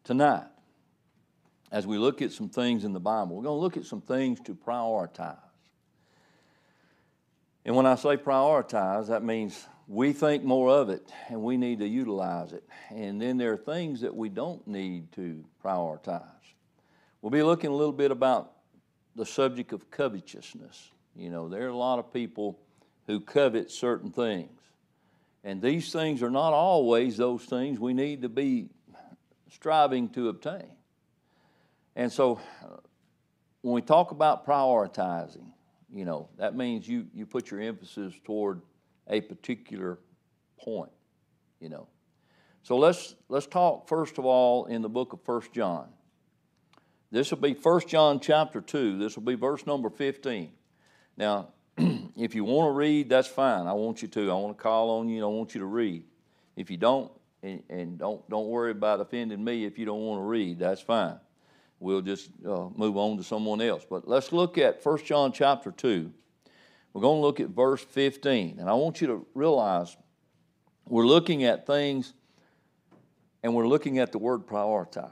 Tonight, as we look at some things in the Bible, we're going to look at some things to prioritize. And when I say prioritize, that means we think more of it and we need to utilize it. And then there are things that we don't need to prioritize. We'll be looking a little bit about the subject of covetousness. You know, there are a lot of people who covet certain things. And these things are not always those things we need to be striving to obtain. And so when we talk about prioritizing, you know, that means you put your emphasis toward a particular point, you know. So let's talk first of all in the book of 1 John. This will be 1 John chapter 2. This will be verse number 15. Now, if you want to read, that's fine. I want you to. I want to call on you. I want you to read. If you don't, and don't worry about offending me if you don't want to read, that's fine. We'll just move on to someone else. But let's look at 1 John chapter 2. We're going to look at verse 15. And I want you to realize we're looking at things and we're looking at the word prioritize.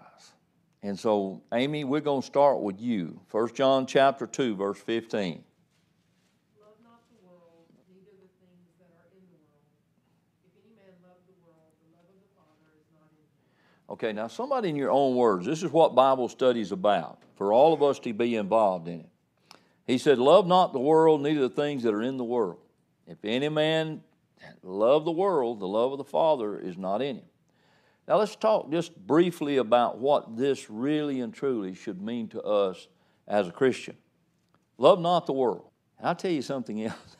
And so, Amy, we're going to start with you. 1 John chapter 2, verse 15. Love not the world, neither the things that are in the world. If any man love the world, the love of the Father is not in him. Okay, now somebody in your own words, this is what Bible study is about, for all of us to be involved in it. He said, love not the world, neither the things that are in the world. If any man love the world, the love of the Father is not in him. Now let's talk just briefly about what this really and truly should mean to us as a Christian. Love not the world. And I'll tell you something else.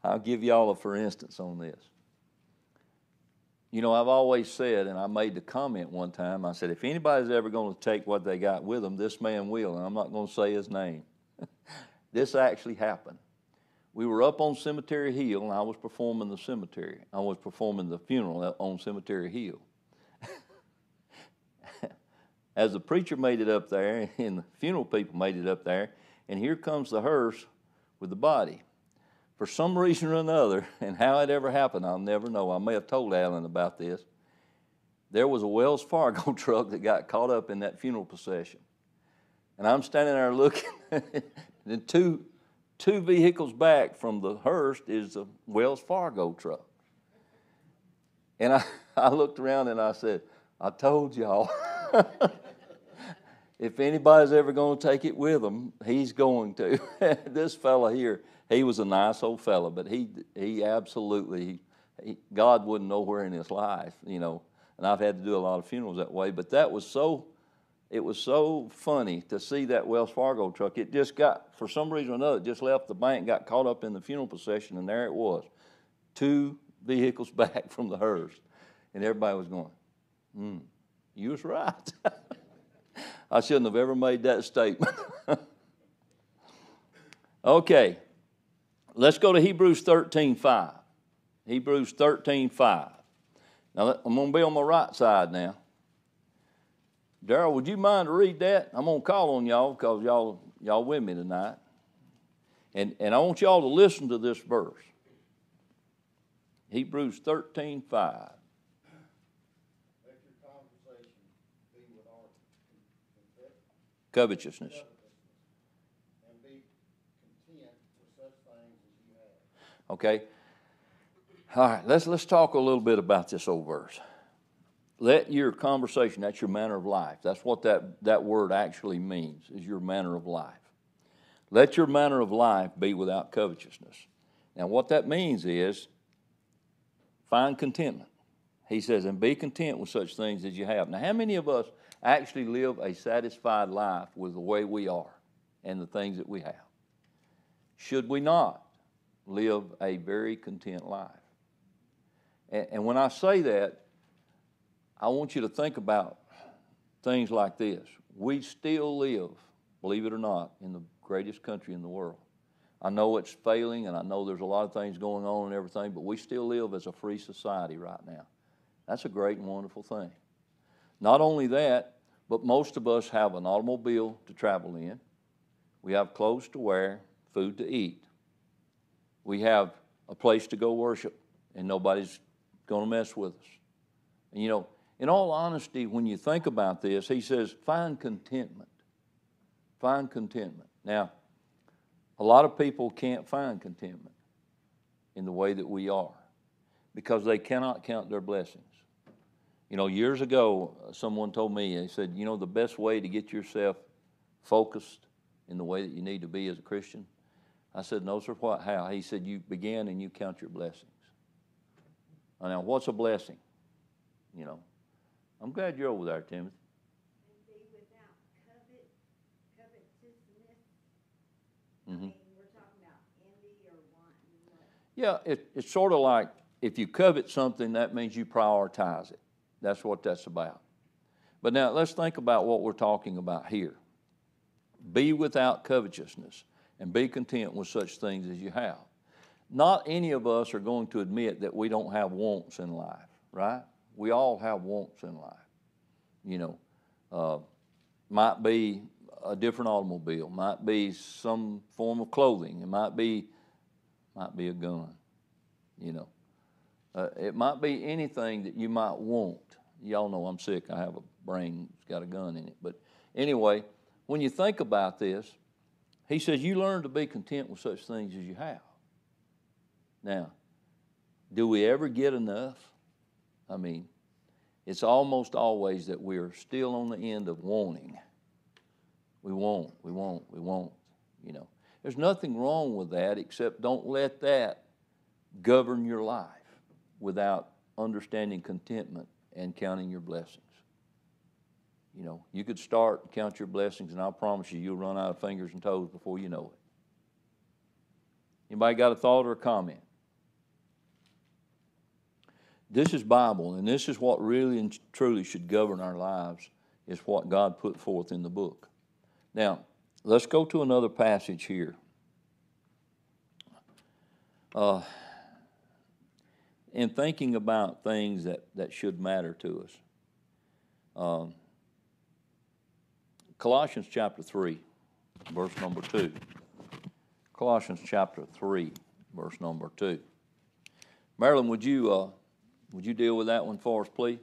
I'll give y'all a for instance on this. You know, I've always said, and I made the comment one time, I said, if anybody's ever going to take what they got with them, this man will, and I'm not going to say his name. This actually happened. We were up on Cemetery Hill, and I was performing the cemetery. I was performing the funeral on Cemetery Hill. As the preacher made it up there, and the funeral people made it up there, and here comes the hearse with the body. For some reason or another, and how it ever happened, I'll never know. I may have told Alan about this. There was a Wells Fargo truck that got caught up in that funeral procession. And I'm standing there looking, and two vehicles back from the hearse is the Wells Fargo truck. And I looked around and I said, I told y'all, if anybody's ever going to take it with them, he's going to. This fella here, he was a nice old fella, but he absolutely, God wouldn't know where in his life, you know. And I've had to do a lot of funerals that way, but it was so funny to see that Wells Fargo truck. It just got, for some reason or another, it just left the bank, got caught up in the funeral procession, and there it was. 2 vehicles back from the hearse. And everybody was going, you was right. I shouldn't have ever made that statement. Okay, let's go to Hebrews 13:5. Hebrews 13:5. Now, I'm going to be on my right side now. Darrell, would you mind to read that? I'm going to call on y'all because y'all with me tonight. And I want y'all to listen to this verse. Hebrews 13:5. Let your conversation be without Covetousness. And be content with such things as you have. Okay. All right, let's talk a little bit about this old verse. Let your conversation, that's your manner of life. That's what that word actually means, is your manner of life. Let your manner of life be without covetousness. Now, what that means is find contentment. He says, and be content with such things as you have. Now, how many of us actually live a satisfied life with the way we are and the things that we have? Should we not live a very content life? And when I say that, I want you to think about things like this. We still live, believe it or not, in the greatest country in the world. I know it's failing, and I know there's a lot of things going on and everything, but we still live as a free society right now. That's a great and wonderful thing. Not only that, but most of us have an automobile to travel in. We have clothes to wear, food to eat. We have a place to go worship, and nobody's going to mess with us. And you know, In all honesty, when you think about this, he says, find contentment. Find contentment. Now, a lot of people can't find contentment in the way that we are because they cannot count their blessings. You know, years ago, someone told me, they said, you know, the best way to get yourself focused in the way that you need to be as a Christian. I said, no, sir, what? How? He said, you begin and you count your blessings. Now, what's a blessing? You know, I'm glad you're over there, Timothy. And be without covetousness. Mm-hmm. I mean, we're talking about envy or wanting. Yeah, it's sort of like if you covet something, that means you prioritize it. That's what that's about. But now let's think about what we're talking about here. Be without covetousness and be content with such things as you have. Not any of us are going to admit that we don't have wants in life, right? We all have wants in life. You know, might be a different automobile, might be some form of clothing, it might be a gun, you know. It might be anything that you might want. Y'all know I'm sick. I have a brain that's got a gun in it. But anyway, when you think about this, he says you learn to be content with such things as you have. Now, do we ever get enough? I mean, it's almost always that we're still on the end of wanting. We want, you know. There's nothing wrong with that except don't let that govern your life without understanding contentment and counting your blessings. You know, you could start and count your blessings, and I promise you, you'll run out of fingers and toes before you know it. Anybody got a thought or a comment? This is Bible, and this is what really and truly should govern our lives, is what God put forth in the book. Now, let's go to another passage here. In thinking about things that should matter to us. Colossians chapter 3, verse number 2. Colossians chapter 3, verse number 2. Marilyn, would you deal with that one for us, please?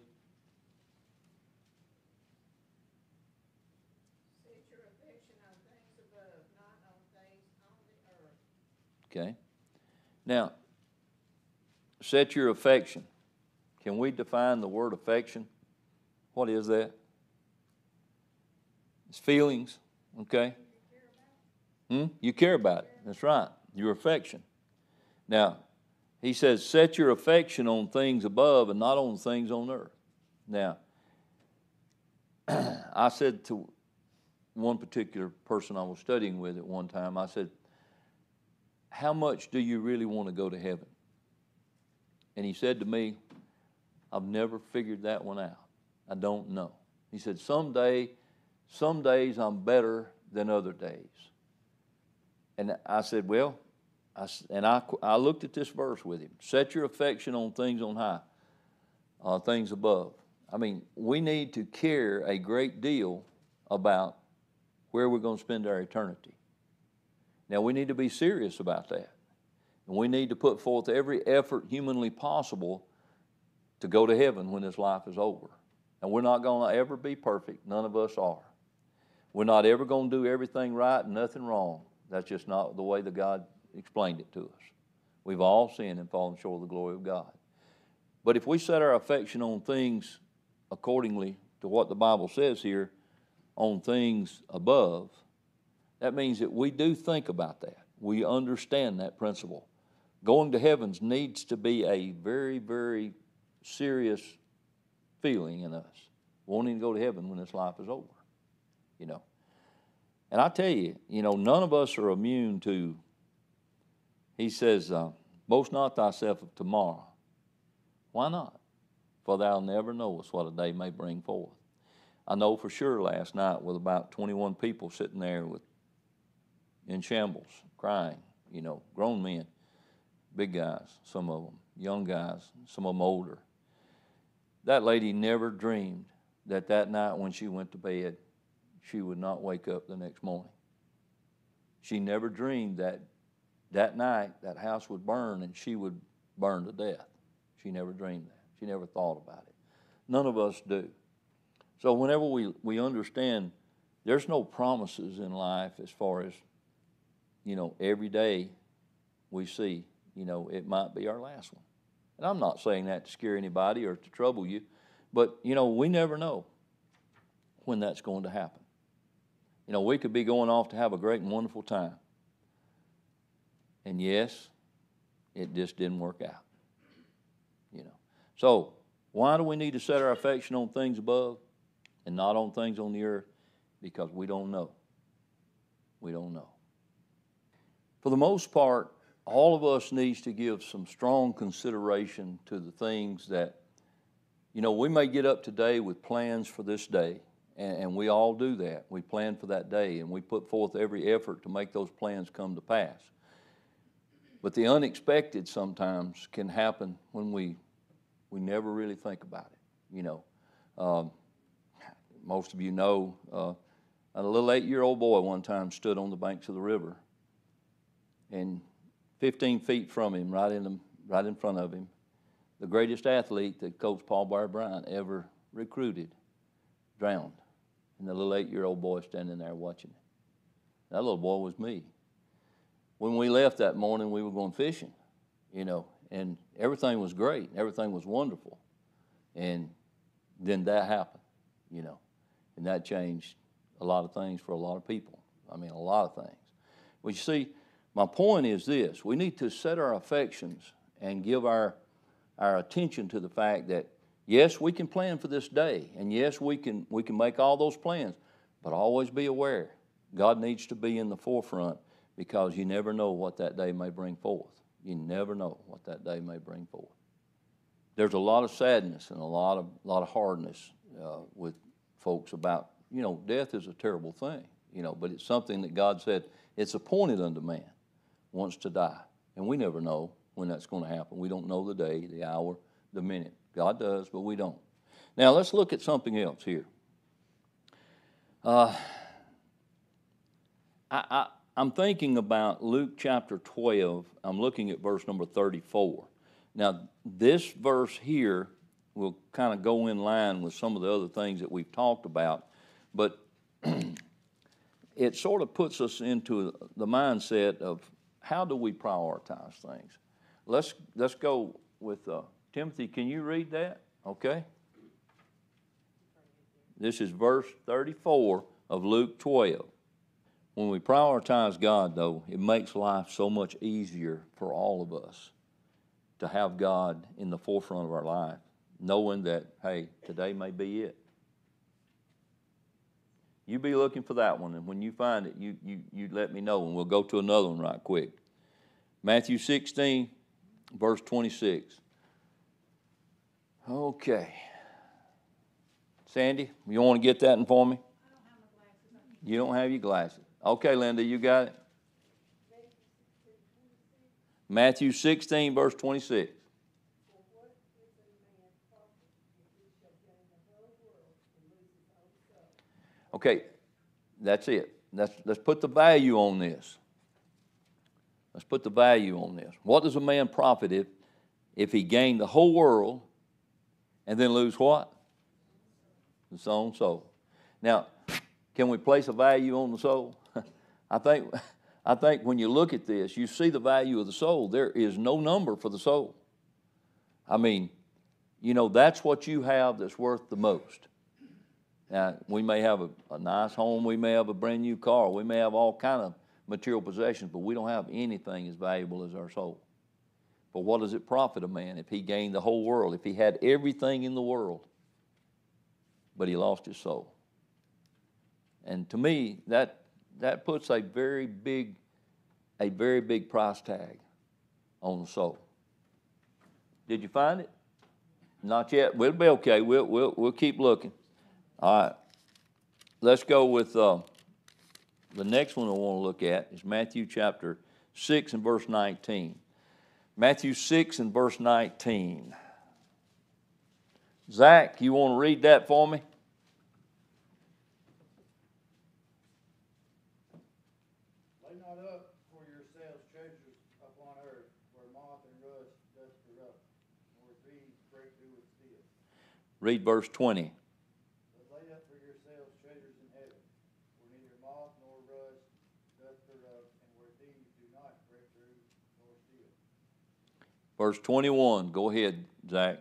Set your affection on things above, not on things on the earth. Okay. Now, set your affection. Can we define the word affection? What is that? It's feelings, okay? You care about it. That's right. Your affection. Now, he says, set your affection on things above and not on things on earth. Now, I said to one particular person I was studying with at one time, I said, how much do you really want to go to heaven? And he said to me, I've never figured that one out. I don't know. He said, some days I'm better than other days. And I said, well, I looked at this verse with him. Set your affection on things on high, things above. I mean, we need to care a great deal about where we're going to spend our eternity. Now, we need to be serious about that. And we need to put forth every effort humanly possible to go to heaven when this life is over. And we're not going to ever be perfect. None of us are. We're not ever going to do everything right and nothing wrong. That's just not the way that God explained it to us. We've all sinned and fallen short of the glory of God. But if we set our affection on things accordingly to what the Bible says here, on things above, that means that we do think about that. We understand that principle. Going to heavens needs to be a very, very serious feeling in us, wanting to go to heaven when this life is over, you know. And I tell you, you know, none of us are immune to, he says, boast not thyself of tomorrow. Why not? For thou never knowest what a day may bring forth. I know for sure last night with about 21 people sitting there in shambles, crying, you know, grown men, big guys, some of them, young guys, some of them older. That lady never dreamed that night when she went to bed, she would not wake up the next morning. She never dreamed that night that house would burn and she would burn to death. She never dreamed that. She never thought about it. None of us do. So whenever we understand there's no promises in life as far as, every day we see, it might be our last one. And I'm not saying that to scare anybody or to trouble you, but, we never know when that's going to happen. We could be going off to have a great and wonderful time. And yes, it just didn't work out. So why do we need to set our affection on things above and not on things on the earth? Because we don't know. We don't know. For the most part, all of us needs to give some strong consideration to the things that, we may get up today with plans for this day, and we all do that. We plan for that day, and we put forth every effort to make those plans come to pass. But the unexpected sometimes can happen when we never really think about it. Most of you know, a little 8-year-old boy one time stood on the banks of the river, and 15 feet from him, right in front of him, the greatest athlete that Coach Paul Barry Bryant ever recruited drowned. And the little 8-year-old boy standing there watching it. That little boy was me. When we left that morning, we were going fishing, and everything was great. Everything was wonderful. And then that happened, and that changed a lot of things for a lot of people. I mean, a lot of things. But you see, my point is this. We need to set our affections and give our attention to the fact that, yes, we can plan for this day, and yes, we can make all those plans, but always be aware. God needs to be in the forefront because you never know what that day may bring forth. You never know what that day may bring forth. There's a lot of sadness and a lot of hardness with folks about, death is a terrible thing, but it's something that God said it's appointed unto man once to die. And we never know when that's going to happen. We don't know the day, the hour, the minute. God does, but we don't. Now, let's look at something else here. I'm thinking about Luke chapter 12. I'm looking at verse number 34. Now, this verse here will kind of go in line with some of the other things that we've talked about, but it sort of puts us into the mindset of how do we prioritize things. Let's go with Timothy. Can you read that? Okay. This is verse 34 of Luke 12. When we prioritize God, though, it makes life so much easier for all of us to have God in the forefront of our life, knowing that, hey, today may be it. You be looking for that one, and when you find it, you let me know, and we'll go to another one right quick. Matthew 16, verse 26. Okay. Sandy, you want to get that in for me? I don't have my glasses. You don't have your glasses. Okay, Linda, you got it? Matthew 16, verse 26. Okay, that's it. Let's put the value on this. Let's put the value on this. What does a man profit if he gained the whole world and then lose what? His own soul. Now, can we place a value on the soul? I think when you look at this, you see the value of the soul. There is no number for the soul. I mean, that's what you have that's worth the most. Now, we may have a nice home, we may have a brand new car, we may have all kind of material possessions, but we don't have anything as valuable as our soul. But what does it profit a man if he gained the whole world, if he had everything in the world, but he lost his soul? And to me, that puts a very big price tag on the soul. Did you find it? Not yet. We'll be okay. We'll keep looking. All right. Let's go with the next one I want to look at is Matthew chapter 6 and verse 19. Matthew 6 and verse 19. Zach, you want to read that for me? Lay not up for yourselves treasures upon earth, where moth and rust doth corrupt, nor thieves break through with steel. Read verse 20. But lay up for yourselves treasures in heaven, where neither moth nor rust doth corrupt, and where thieves do not break through nor steal. Verse 21. Go ahead, Zach.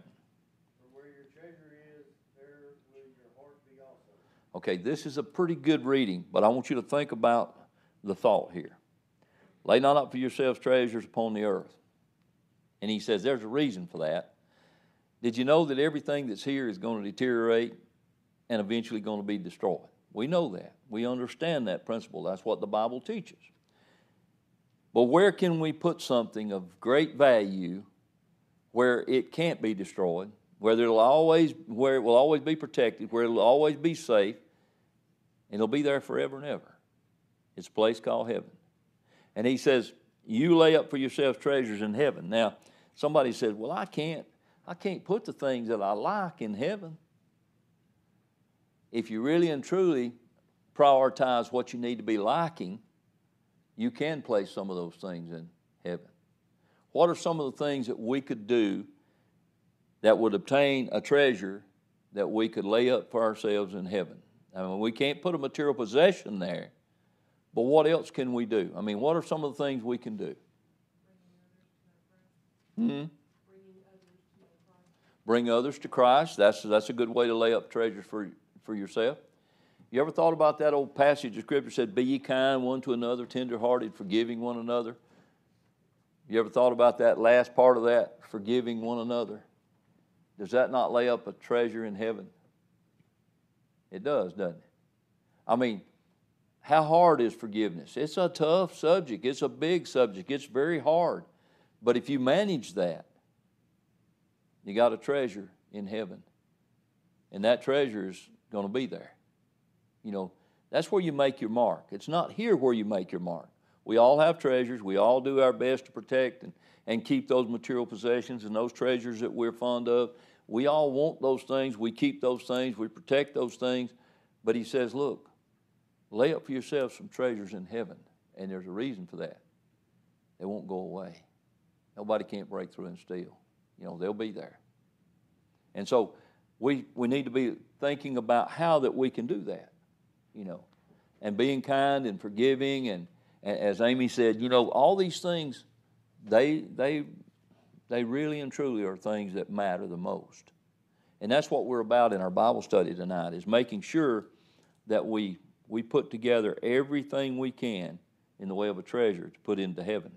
For where your treasure is, there will your heart be also. Okay, this is a pretty good reading, but I want you to think about the thought here. Lay not up for yourselves treasures upon the earth. And he says there's a reason for that. Did you know that everything that's here is going to deteriorate and eventually going to be destroyed? We know that. We understand that principle. That's what the Bible teaches. But where can we put something of great value where it can't be destroyed, where it will always be protected, where it will always be safe, and it'll be there forever and ever? It's a place called heaven. And he says, you lay up for yourselves treasures in heaven. Now, somebody said, well, I can't put the things that I like in heaven. If you really and truly prioritize what you need to be liking, you can place some of those things in heaven. What are some of the things that we could do that would obtain a treasure that we could lay up for ourselves in heaven? I mean, we can't put a material possession there, but what else can we do? I mean, what are some of the things we can do? Bring others to Christ. That's a good way to lay up treasures for yourself. You ever thought about that old passage of Scripture said, be ye kind one to another, tenderhearted, forgiving one another? You ever thought about that last part of that, forgiving one another? Does that not lay up a treasure in heaven? It does, doesn't it? I mean, how hard is forgiveness? It's a tough subject. It's a big subject. It's very hard. But if you manage that, you got a treasure in heaven. And that treasure is going to be there. You know, that's where you make your mark. It's not here where you make your mark. We all have treasures. We all do our best to protect and keep those material possessions and those treasures that we're fond of. We all want those things. We keep those things. We protect those things. But he says, look, lay up for yourself some treasures in heaven. And there's a reason for that. They won't go away. Nobody can't break through and steal. You know, they'll be there. And so we need to be thinking about how that we can do that, you know, and being kind and forgiving. And as Amy said, you know, all these things, they really and truly are things that matter the most. And that's what we're about in our Bible study tonight, is making sure that we put together everything we can in the way of a treasure to put into heaven.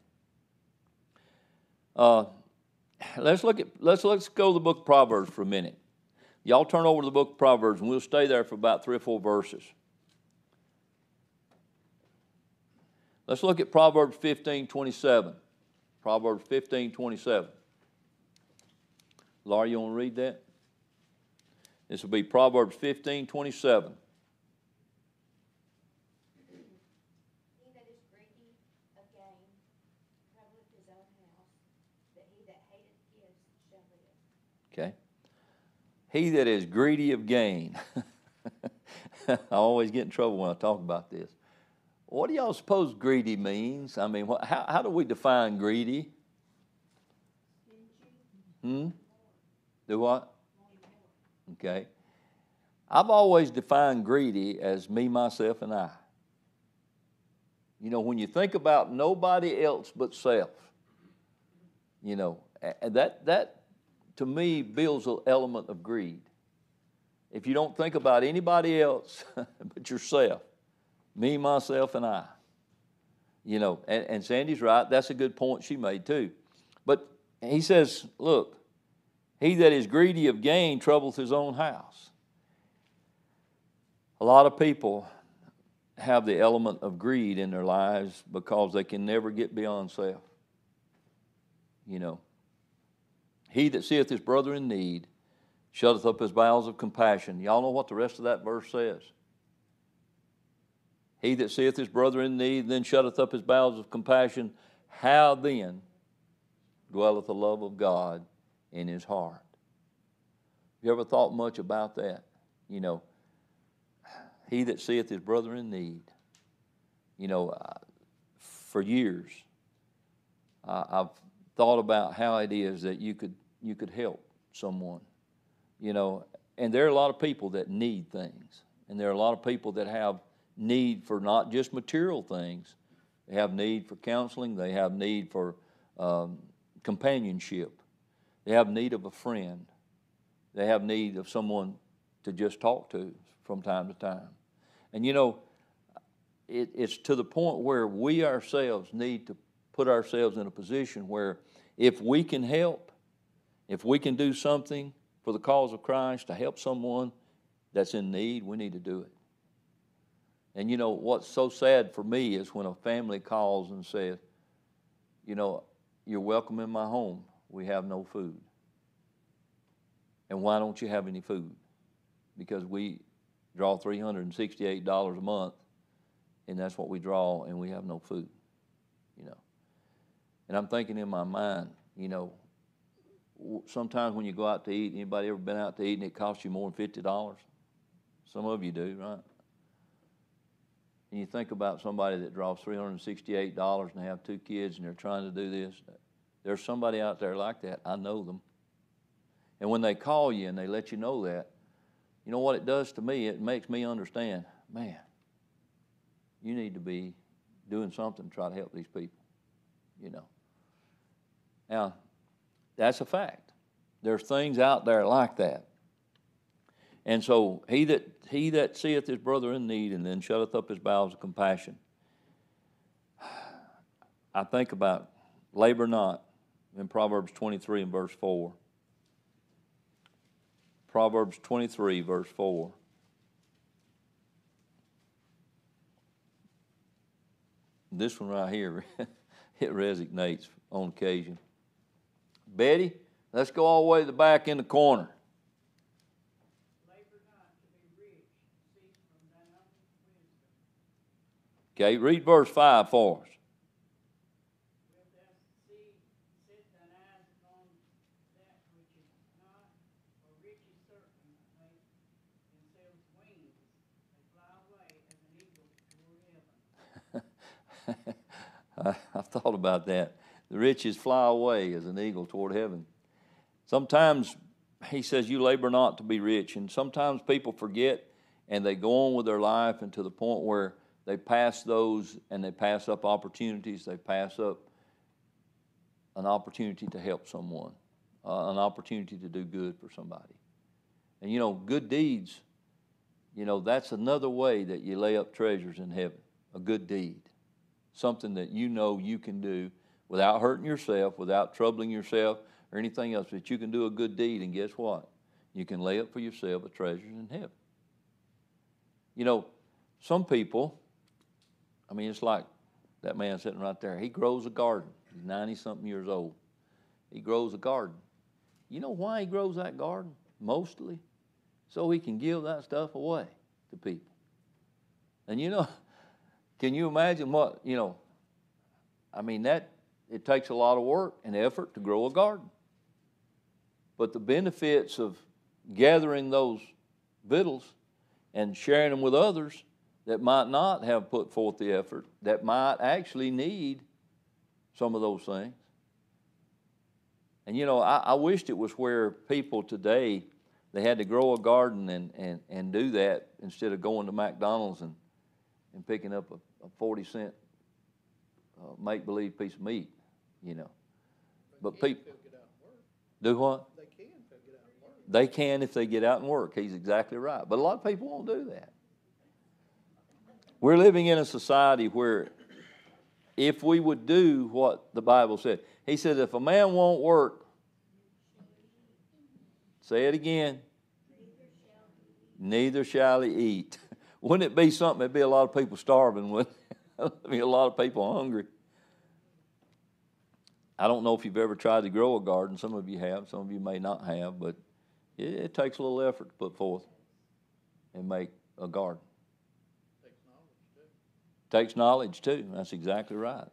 Let's go to the book of Proverbs for a minute. Y'all turn over to the book of Proverbs, and we'll stay there for about 3 or 4 verses. Let's look at Proverbs 15:27. Proverbs 15:27. Laura, you want to read that? This will be Proverbs 15:27. Okay. He that is greedy of gain. I always get in trouble when I talk about this. What do y'all suppose greedy means? I mean, how do we define greedy? Do what? Okay. I've always defined greedy as me, myself, and I. You know, when you think about nobody else but self, you know, that to me builds an element of greed. If you don't think about anybody else but yourself, me, myself, and I. You know, and Sandy's right. That's a good point she made too. But he says, look, he that is greedy of gain troubleth his own house. A lot of people have the element of greed in their lives because they can never get beyond self. You know, he that seeth his brother in need shutteth up his bowels of compassion. Y'all know what the rest of that verse says? He that seeth his brother in need, then shutteth up his bowels of compassion. How then dwelleth the love of God in his heart? You ever thought much about that? You know, he that seeth his brother in need. You know, for years, I've thought about how it is that you could help someone. You know, And there are a lot of people that need things. And there are a lot of people that have need for not just material things. They have need for counseling. They have need for companionship. They have need of a friend. They have need of someone to just talk to from time to time. And you know, it's to the point where we ourselves need to put ourselves in a position where if we can help, if we can do something for the cause of Christ to help someone that's in need, we need to do it. And you know, what's so sad for me is when a family calls and says, you know, you're welcome in my home. We have no food. And why don't you have any food? Because we draw $368 a month, and that's what we draw, and we have no food, you know. And I'm thinking in my mind, you know, sometimes when you go out to eat, anybody ever been out to eat and it costs you more than $50? Some of you do, right? And you think about somebody that draws $368 and they have 2 kids and they're trying to do this. There's somebody out there like that. I know them. And when they call you and they let you know that, you know what it does to me? It makes me understand, man, you need to be doing something to try to help these people, you know. Now, that's a fact. There's things out there like that. And so he that seeth his brother in need and then shutteth up his bowels of compassion. I think about labor not in Proverbs 23 and verse 4. Proverbs 23 verse 4. This one right here, it resonates on occasion. Betty, let's go all the way to the back in the corner. Labor not to be rich, cease from thine own wisdom. Okay, read verse 5 for us. Wilt thou set thine eyes upon that which is not, for riches certain make themselves wings, they fly away as an eagle toward heaven. I've thought about that. The riches fly away as an eagle toward heaven. Sometimes he says, you labor not to be rich. And sometimes people forget and they go on with their life and to the point where they pass those and they pass up opportunities. They pass up an opportunity to help someone, an opportunity to do good for somebody. And you know, good deeds, you know, that's another way that you lay up treasures in heaven, a good deed. Something that you know you can do without hurting yourself, without troubling yourself or anything else, but you can do a good deed, and guess what? You can lay up for yourself a treasure in heaven. You know, some people, I mean, it's like that man sitting right there. He grows a garden. He's 90-something years old. He grows a garden. You know why he grows that garden? Mostly so he can give that stuff away to people. And you know, can you imagine what, you know, I mean, that it takes a lot of work and effort to grow a garden. But the benefits of gathering those victuals and sharing them with others that might not have put forth the effort, that might actually need some of those things. And you know, I wished it was where people today, they had to grow a garden and do that instead of going to McDonald's and picking up a 40-cent make-believe piece of meat, you know. But people do what? They can if they get out and work. They can if they get out and work. He's exactly right. But a lot of people won't do that. We're living in a society where if we would do what the Bible said, he said, if a man won't work, say it again, neither shall he eat. Wouldn't it be something? There'd be a lot of people starving, wouldn't it? There'd be a lot of people hungry. I don't know if you've ever tried to grow a garden. Some of you have. Some of you may not have. But it takes a little effort to put forth and make a garden. Takes knowledge too. That's exactly right.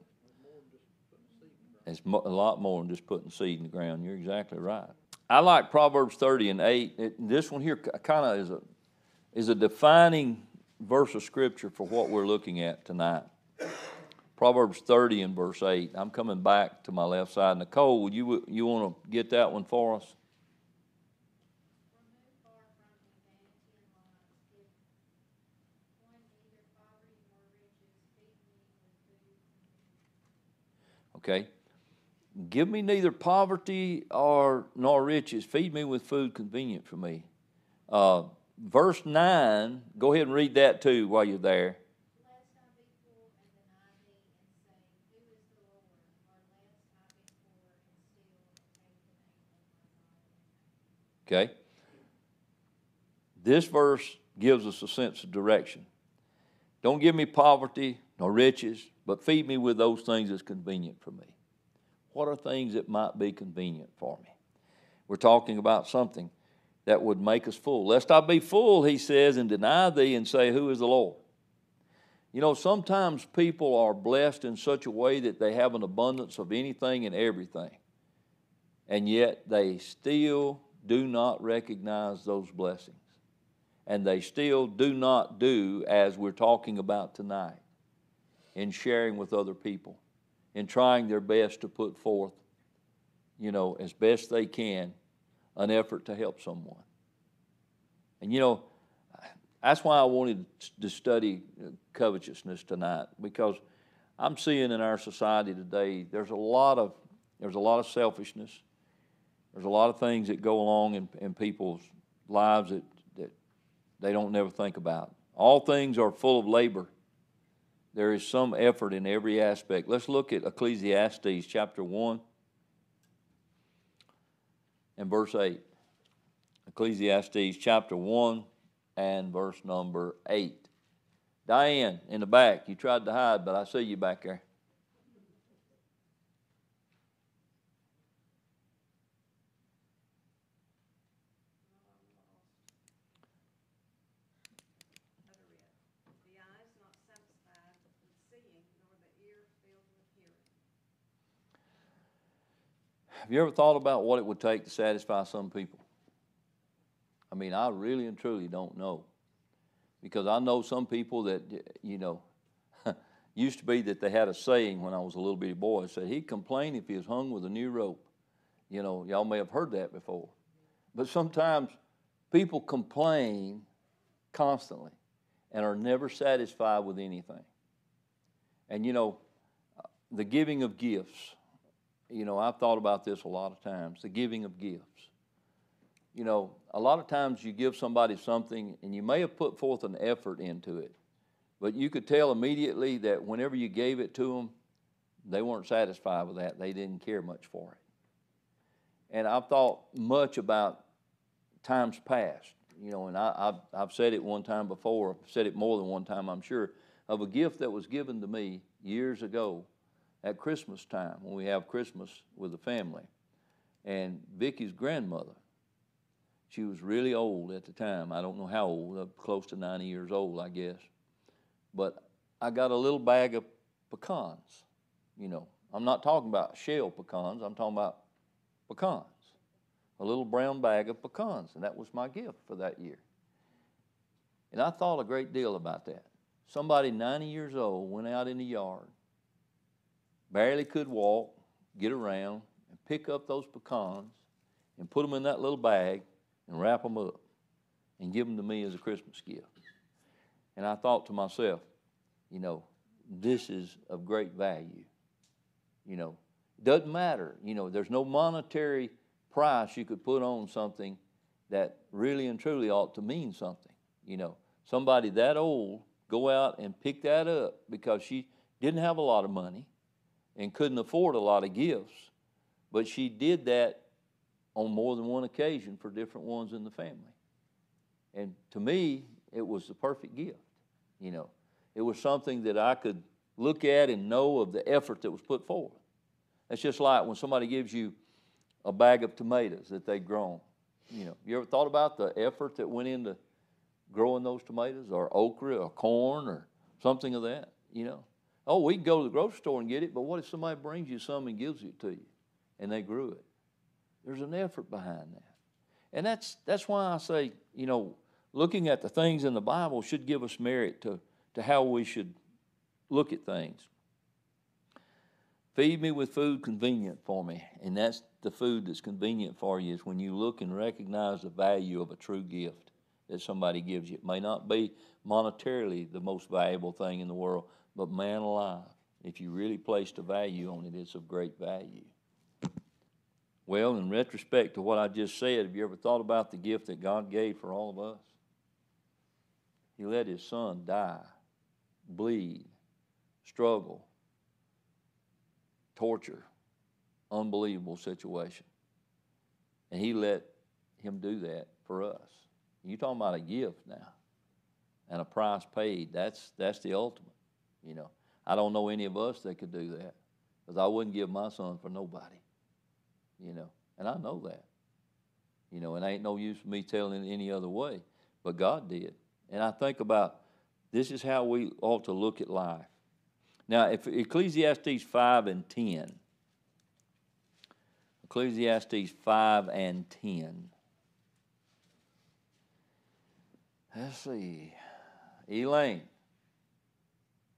It's a lot more than just putting seed in the ground. You're exactly right. I like Proverbs 30 and 8. This one here kind of is a defining verse of Scripture for what we're looking at tonight. Proverbs 30 and verse 8. I'm coming back to my left side. Nicole, would you want to get that one for us? Remove far from Okay? Give me neither poverty nor riches. Feed me with food convenient for me. Verse 9, go ahead and read that too while you're there. Lest I be full and deny thee and say, Who is the Lord? Or lest I be poor and steal and take the name of my God in vain. Okay? This verse gives us a sense of direction. Don't give me poverty nor riches, but feed me with those things that's convenient for me. What are things that might be convenient for me? We're talking about something that would make us full. Lest I be full, he says, and deny thee and say, Who is the Lord? You know, sometimes people are blessed in such a way that they have an abundance of anything and everything, and yet they still do not recognize those blessings. And they still do not do as we're talking about tonight in sharing with other people, in trying their best to put forth, you know, as best they can, an effort to help someone. And, you know, that's why I wanted to study covetousness tonight, because I'm seeing in our society today there's a lot of selfishness. There's a lot of things that go along in people's lives that they don't never think about. All things are full of labor. There is some effort in every aspect. Let's look at Ecclesiastes chapter 1 and verse 8. Ecclesiastes chapter 1 and verse number 8. Diane, in the back, you tried to hide, but I see you back there. The eye is not satisfied with seeing, nor the ear filled with hearing. Have you ever thought about what it would take to satisfy some people? I mean, I really and truly don't know. Because I know some people that, you know, used to be that they had a saying when I was a little bitty boy. It said he'd complain if he was hung with a new rope. You know, y'all may have heard that before. But sometimes people complain constantly and are never satisfied with anything. And, you know, the giving of gifts. You know, I've thought about this a lot of times, the giving of gifts. You know, a lot of times you give somebody something and you may have put forth an effort into it, but you could tell immediately that whenever you gave it to them, they weren't satisfied with that. They didn't care much for it. And I've thought much about times past, you know, and I've said it one time before, I've said it more than one time, I'm sure, of a gift that was given to me years ago at Christmas time when we have Christmas with the family. And Vicky's grandmother, she was really old at the time. I don't know how old, close to 90 years old, I guess. But I got a little bag of pecans, you know. I'm not talking about shell pecans, I'm talking about pecans. A little brown bag of pecans, and that was my gift for that year. And I thought a great deal about that. Somebody 90 years old went out in the yard, barely could walk, get around, and pick up those pecans and put them in that little bag and wrap them up and give them to me as a Christmas gift. And I thought to myself, you know, this is of great value. You know, it doesn't matter. You know, there's no monetary price you could put on something that really and truly ought to mean something. You know, somebody that old go out and pick that up because she didn't have a lot of money and couldn't afford a lot of gifts, but she did that on more than one occasion for different ones in the family. And to me, it was the perfect gift, you know. It was something that I could look at and know of the effort that was put forth. It's just like when somebody gives you a bag of tomatoes that they've grown. You know, you ever thought about the effort that went into growing those tomatoes, or okra or corn or something of that, you know? Oh, we can go to the grocery store and get it, but what if somebody brings you some and gives it to you and they grew it? There's an effort behind that. And that's why I say, you know, looking at the things in the Bible should give us merit to how we should look at things. Feed me with food convenient for me. And that's the food that's convenient for you, is when you look and recognize the value of a true gift that somebody gives you. It may not be monetarily the most valuable thing in the world, but man alive, If you really placed a value on it, it's of great value. Well, in retrospect to what I just said, have you ever thought about the gift that God gave for all of us? He let His Son die, bleed, struggle, torture, unbelievable situation. And He let Him do that for us. You're talking about a gift now and a price paid. That's the ultimate, you know. I don't know any of us that could do that, because I wouldn't give my son for nobody, you know. And I know that, you know, and ain't no use for me telling it any other way. But God did. And I think about, this is how we ought to look at life. Now, if Ecclesiastes 5 and 10. Ecclesiastes 5 and 10. Let's see. Elaine.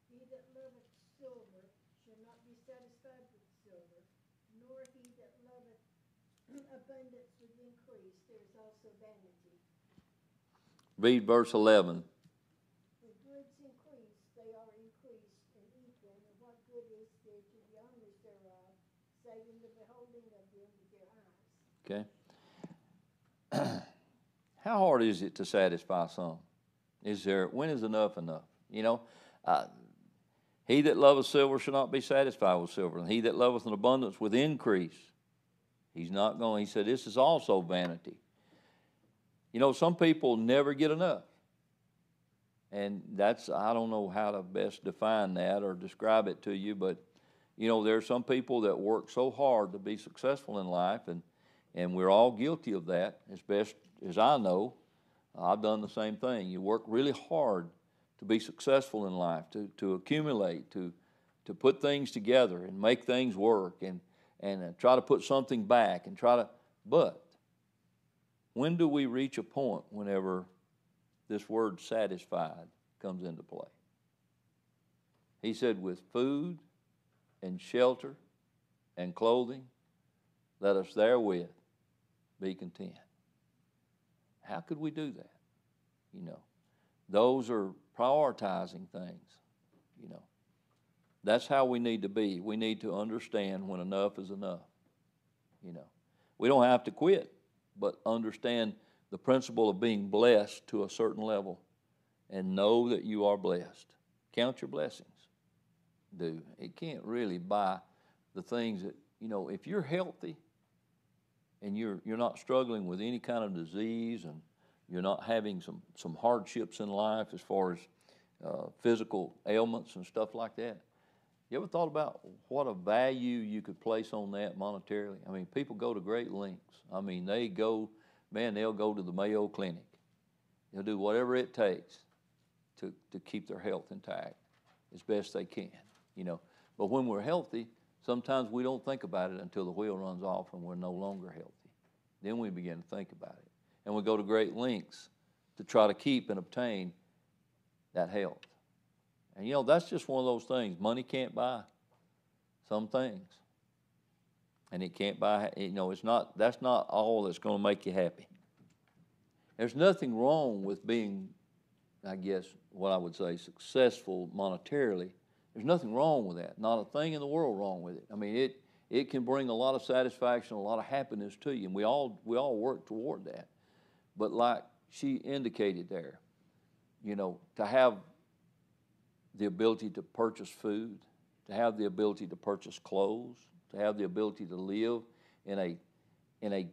He that loveth silver shall not be satisfied with silver, nor he that loveth abundance with increase. There is also vanity. Read verse 11. The goods increase, they are increased and equal, and what good is there to the owners thereof, save in the beholding of them with their eyes. Okay. How hard is it to satisfy some? When is enough enough? You know, he that loveth silver shall not be satisfied with silver, and he that loveth an abundance with increase, he's not going. He said, this is also vanity. You know, some people never get enough. And I don't know how to best define that or describe it to you, but, you know, there are some people that work so hard to be successful in life, and we're all guilty of that, as best as I know. I've done the same thing. You work really hard to be successful in life, to accumulate, to put things together and make things work, and try to put something back and but when do we reach a point whenever this word satisfied comes into play? He said, with food and shelter and clothing, let us therewith be content. How could we do that? You know, those are prioritizing things, you know. That's how we need to be. We need to understand when enough is enough, you know. We don't have to quit, but understand the principle of being blessed to a certain level and know that you are blessed. Count your blessings. It can't really buy the things that, you know, if you're healthy and you're not struggling with any kind of disease, and you're not having some hardships in life as far as physical ailments and stuff like that, you ever thought about what a value you could place on that monetarily? I mean, people go to great lengths. I mean, they'll go to the Mayo Clinic. They'll do whatever it takes to keep their health intact as best they can, you know. But when we're healthy, sometimes we don't think about it until the wheel runs off and we're no longer healthy. Then we begin to think about it. And we go to great lengths to try to keep and obtain that health. And, you know, that's just one of those things. Money can't buy some things. And it can't buy, you know, that's not all that's going to make you happy. There's nothing wrong with being, I guess, what I would say, successful monetarily. There's nothing wrong with that. Not a thing in the world wrong with it. I mean, it can bring a lot of satisfaction, a lot of happiness to you, and we all work toward that. But like she indicated there, you know, to have the ability to purchase food, to have the ability to purchase clothes, to have the ability to live in a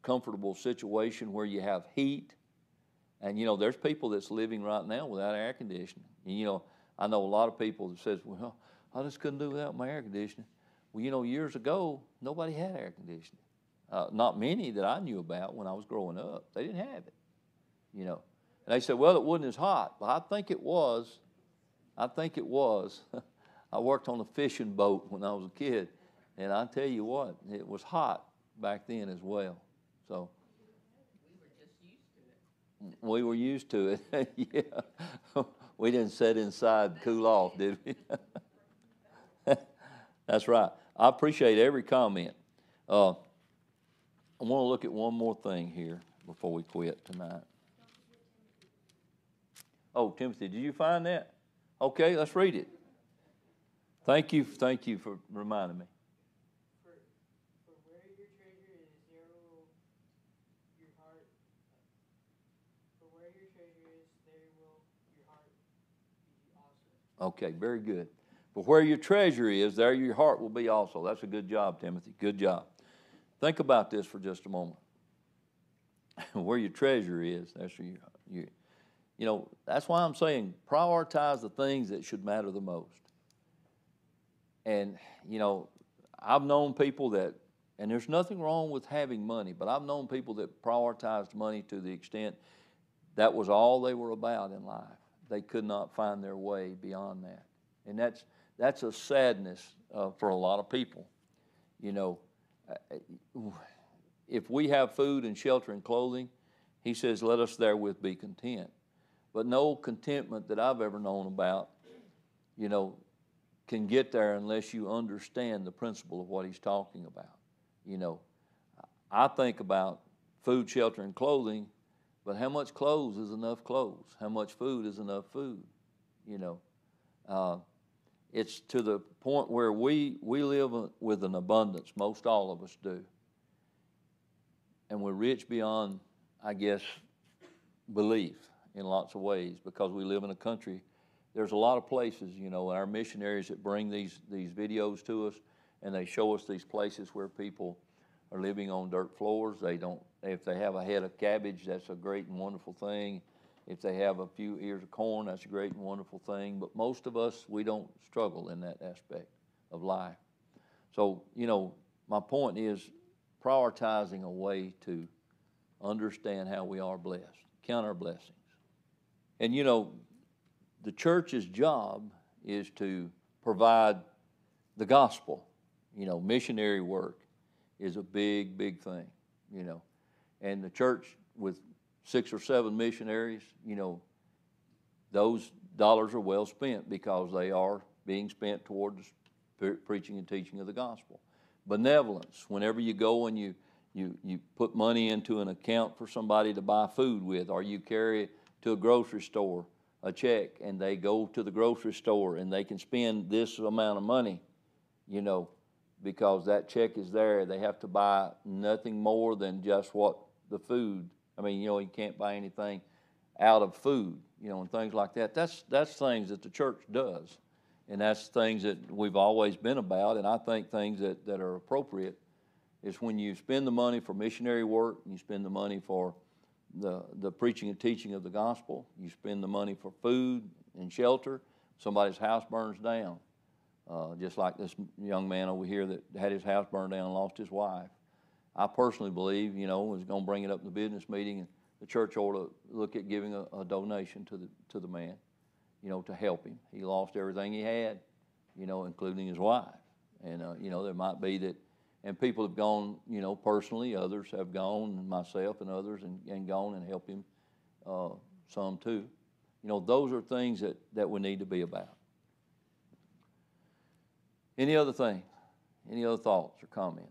comfortable situation where you have heat. And, you know, there's people that's living right now without air conditioning. And, you know, I know a lot of people that says, well, I just couldn't do without my air conditioning. Well, you know, years ago, nobody had air conditioning. Not many that I knew about when I was growing up. They didn't have it, you know. And they said, well, it wasn't as hot. Well, I think it was. I worked on a fishing boat when I was a kid, and I tell you what, it was hot back then as well. So we were used to it. Yeah. We didn't sit inside and cool off, did we? That's right. I appreciate every comment. I want to look at one more thing here before we quit tonight. Oh, Timothy, did you find that? Okay, let's read it. Thank you for reminding me. For where your treasure is, there will your heart. For where your treasure is, there will your heart be also. Okay, very good. For where your treasure is, there your heart will be also. That's a good job, Timothy. Good job. Think about this for just a moment. Where your treasure is, that's where that's why I'm saying prioritize the things that should matter the most. And, I've known people that, and there's nothing wrong with having money, but I've known people that prioritized money to the extent that was all they were about in life. They could not find their way beyond that. And that's a sadness for a lot of people. If we have food and shelter and clothing, he says, let us therewith be content. But no contentment that I've ever known about, can get there unless you understand the principle of what he's talking about. I think about food, shelter, and clothing, but how much clothes is enough clothes? How much food is enough food? It's to the point where we live with an abundance, most all of us do. And we're rich beyond, I guess, belief in lots of ways because we live in a country. There's a lot of places, our missionaries that bring these videos to us, and they show us these places where people are living on dirt floors. If they have a head of cabbage, that's a great and wonderful thing. If they have a few ears of corn, that's a great and wonderful thing. But most of us, we don't struggle in that aspect of life. So, my point is prioritizing a way to understand how we are blessed, count our blessings. And, the church's job is to provide the gospel. Missionary work is a big, big thing, And the church with 6 or 7 missionaries, those dollars are well spent because they are being spent towards preaching and teaching of the gospel. Benevolence, whenever you go and you put money into an account for somebody to buy food with, or you carry to a grocery store a check and they go to the grocery store and they can spend this amount of money, because that check is there. They have to buy nothing more than just what the food. You can't buy anything out of food, and things like that. That's things that the church does, and that's things that we've always been about. And I think things that are appropriate is when you spend the money for missionary work, and you spend the money for the preaching and teaching of the gospel, you spend the money for food and shelter. Somebody's house burns down, just like this young man over here that had his house burned down and lost his wife. I personally believe, was going to bring it up in the business meeting, and the church ought to look at giving a donation to the man, to help him. He lost everything he had, including his wife. And, there might be that, and people have gone, personally, others have gone, and myself and others, and gone and helped him some too. Those are things that we need to be about. Any other thing? Any other thoughts or comments?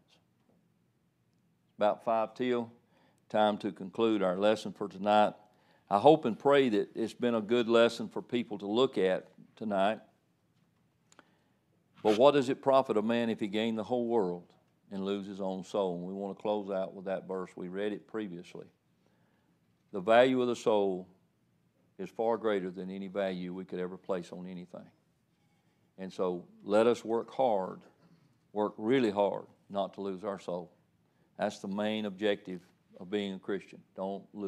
About 5 till, time to conclude our lesson for tonight. I hope and pray that it's been a good lesson for people to look at tonight. But what does it profit a man if he gain the whole world and lose his own soul? And we want to close out with that verse. We read it previously. The value of the soul is far greater than any value we could ever place on anything. And so let us work hard, work really hard, not to lose our soul. That's the main objective of being a Christian. Don't lose.